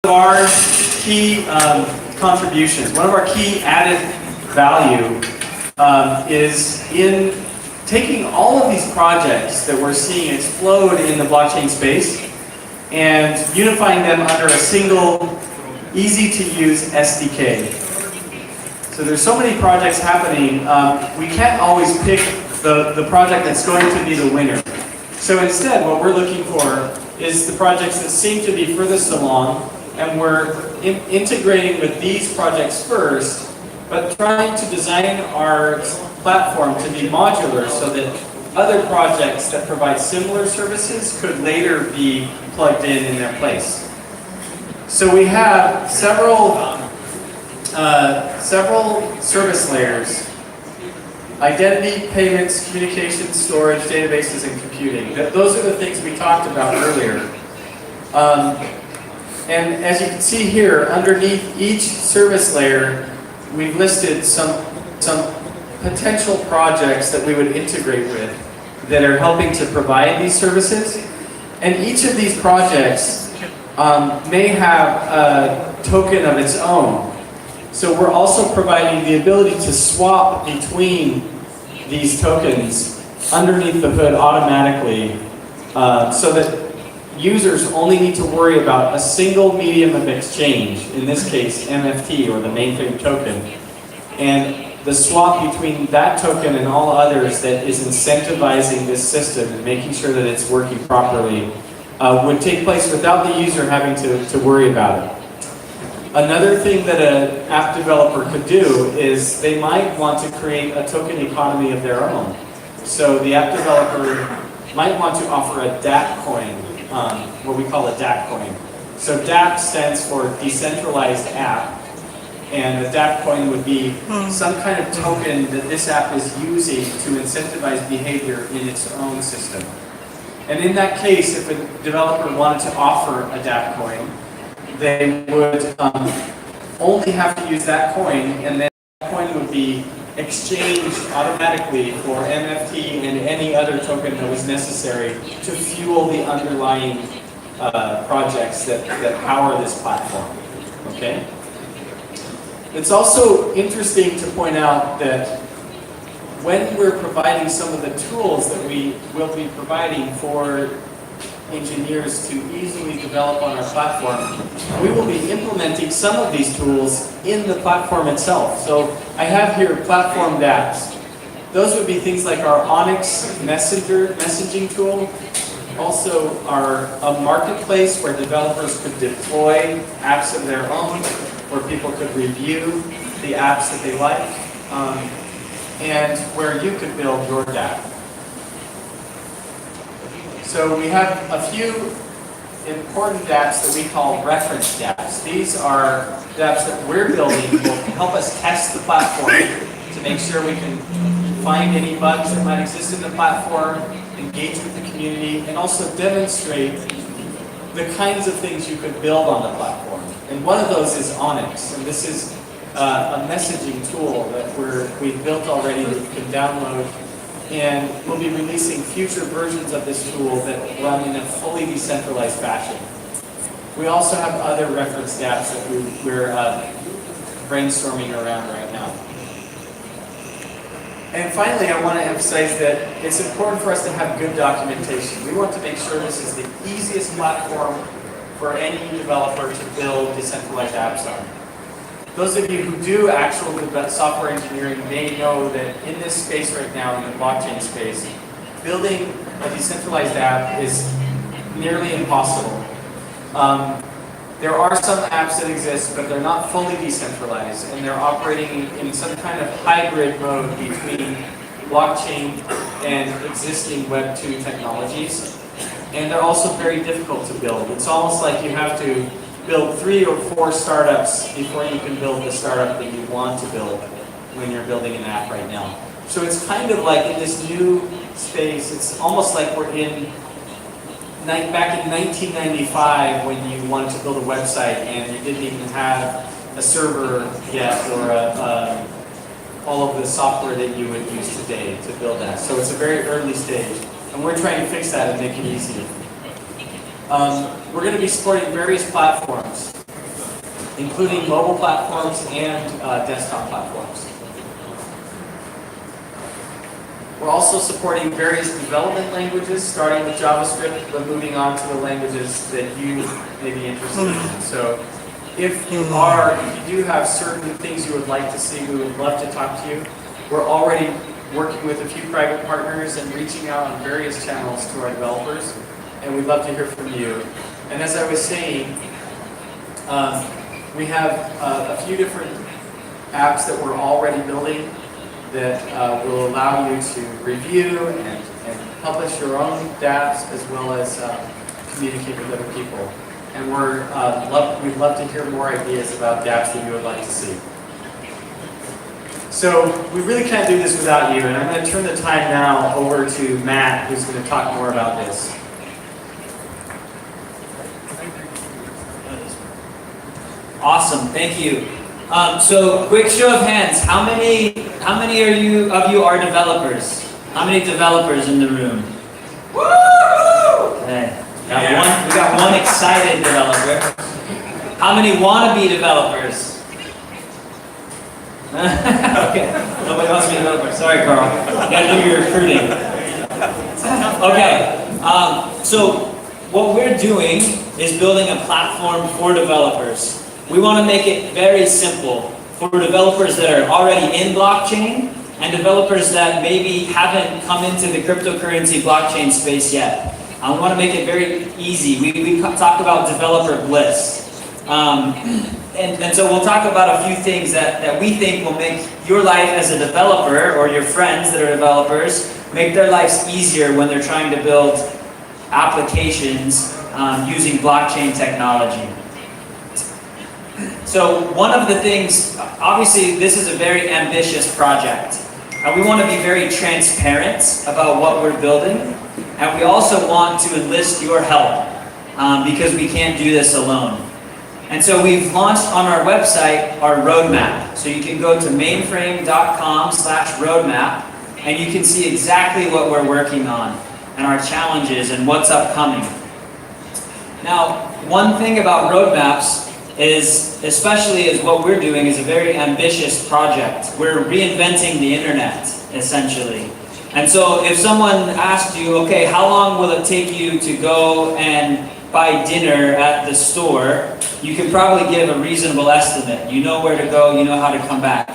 of our key contributions, one of our key added value is in taking all of these projects that we're seeing explode in the blockchain space and unifying them under a single, easy-to-use SDK. So there's so many projects happening, we can't always pick the project that's going to be the winner. So instead, what we're looking for is the projects that seem to be furthest along, and we're integrating with these projects first, but trying to design our platform to be modular so that other projects that provide similar services could later be plugged in their place. So we have several service layers: identity, payments, communication, storage, databases, and computing. Those are the things we talked about earlier. And as you can see here, underneath each service layer, we've listed some potential projects that we would integrate with that are helping to provide these services. And each of these projects may have a token of its own. So we're also providing the ability to swap between these tokens underneath the hood automatically, so that users only need to worry about a single medium of exchange, in this case MFT, or the Mainframe token. And the swap between that token and all others that is incentivizing this system and making sure that it's working properly would take place without the user having to worry about it. Another thing that an app developer could do is they might want to create a token economy of their own. So the app developer might want to offer a DApp coin, what we call a DApp coin. So DApp stands for decentralized app, and the DApp coin would be some kind of token that this app is using to incentivize behavior in its own system. And in that case, if a developer wanted to offer a DApp coin, they would only have to use that coin, and then that coin would be exchanged automatically for MFT and any other token that was necessary to fuel the underlying projects that power this platform. Okay? It's also interesting to point out that when we're providing some of the tools that we will be providing for engineers to easily develop on our platform, we will be implementing some of these tools in the platform itself. So I have here platform dApps. Those would be things like our Onyx messaging tool, also a marketplace where developers could deploy apps of their own, where people could review the apps that they like, and where you could build your dApp. So we have a few important dApps that we call reference dApps. These are dApps that we're building will help us test the platform to make sure we can find any bugs that might exist in the platform, engage with the community, and also demonstrate the kinds of things you could build on the platform. And one of those is Onyx, and this is a messaging tool that we've built already that you can download. And we'll be releasing future versions of this tool that run in a fully decentralized fashion. We also have other reference dApps that we're brainstorming around right now. And finally, I want to emphasize that it's important for us to have good documentation. We want to make sure this is the easiest platform for any developer to build decentralized apps on. Those of you who do actual software engineering may know that in this space right now, in the blockchain space, building a decentralized app is nearly impossible. There are some apps that exist, but they're not fully decentralized, and they're operating in some kind of hybrid mode between blockchain and existing Web 2 technologies. And they're also very difficult to build. It's almost like you have to build 3 or 4 startups before you can build the startup that you want to build when you're building an app right now. So it's kind of like in this new space, it's almost like we're back in 1995 when you wanted to build a website and you didn't even have a server yet, or all of the software that you would use today to build that. So it's a very early stage, and we're trying to fix that and make it easier. We're going to be supporting various platforms. including mobile platforms and desktop platforms. We're also supporting various development languages, starting with JavaScript, but moving on to the languages that you may be interested in. So if you do have certain things you would like to see, we would love to talk to you. We're already working with a few private partners and reaching out on various channels to our developers, and we'd love to hear from you. And as I was saying, we have a few different apps that we're already building that will allow you to review and publish your own dApps as well as communicate with other people. And we'd love to hear more ideas about dApps that you would like to see. So we really can't do this without you, and I'm going to turn the time now over to Matt, who's going to talk more about this. Awesome, thank you. So, quick show of hands. How many of you are developers? How many developers in the room? Woo! Hey, we got one excited developer. How many wannabe developers? Okay, nobody wants to be a developer. Sorry, Carl. You gotta do your recruiting. Okay, so what we're doing is building a platform for developers. We want to make it very simple for developers that are already in blockchain and developers that maybe haven't come into the cryptocurrency blockchain space yet. We want to make it very easy. We talk about developer bliss. And so we'll talk about a few things that we think will make your life as a developer or your friends that are developers, make their lives easier when they're trying to build applications using blockchain technology. So one of the things, obviously this is a very ambitious project. And we want to be very transparent about what we're building. And we also want to enlist your help because we can't do this alone. And so we've launched on our website our roadmap. So you can go to mainframe.com/roadmap and you can see exactly what we're working on and our challenges and what's upcoming. Now, one thing about roadmaps is, especially as what we're doing is a very ambitious project. We're reinventing the internet, essentially. And so if someone asked you, okay, how long will it take you to go and buy dinner at the store, you can probably give a reasonable estimate. You know where to go, you know how to come back.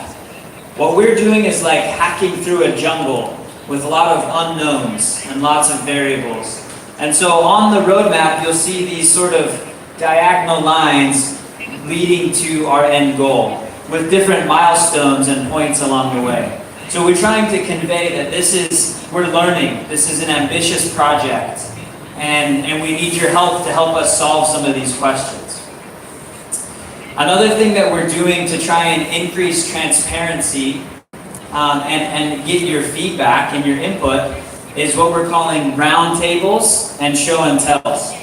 What we're doing is like hacking through a jungle with a lot of unknowns and lots of variables. And so on the roadmap, you'll see these sort of diagonal lines leading to our end goal with different milestones and points along the way. So we're trying to convey that we're learning, this is an ambitious project, and we need your help to help us solve some of these questions. Another thing that we're doing to try and increase transparency and get your feedback and your input is what we're calling roundtables and show and tells.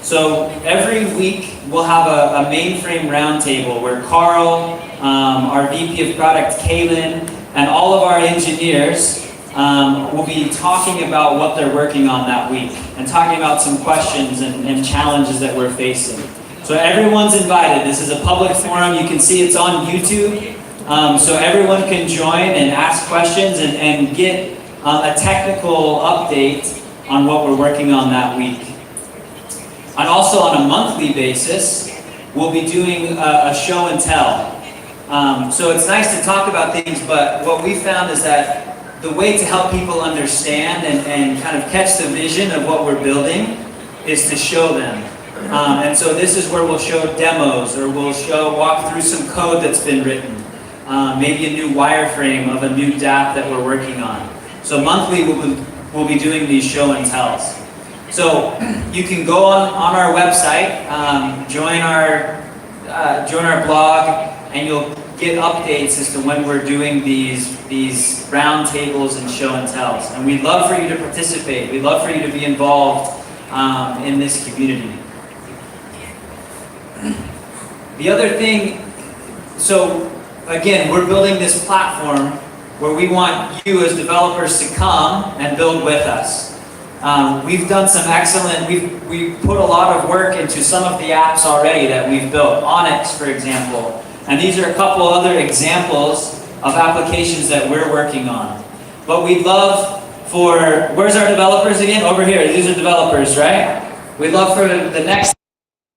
So every week we'll have a Mainframe roundtable where Carl, our VP of product, Kaylin, and all of our engineers will be talking about what they're working on that week and talking about some questions and challenges that we're facing. So everyone's invited. This is a public forum. You can see it's on YouTube. So everyone can join and ask questions and get a technical update on what we're working on that week. And also on a monthly basis, we'll be doing a show and tell. So it's nice to talk about things, but what we found is that the way to help people understand and kind of catch the vision of what we're building is to show them. And so this is where we'll show demos, or we'll walk through some code that's been written. Maybe a new wireframe of a new dApp that we're working on. So monthly we'll be doing these show and tells. So you can go on our website, join our blog, and you'll get updates as to when we're doing these roundtables and show and tells. And we'd love for you to participate. We'd love for you to be involved in this community. The other thing, so again, we're building this platform where we want you as developers to come and build with us. We've done some excellent, we've put a lot of work into some of the apps already that we've built. Onyx, for example. And these are a couple other examples of applications that we're working on. But we'd love for, where's our developers again? Over here, these are developers, right? We'd love for the next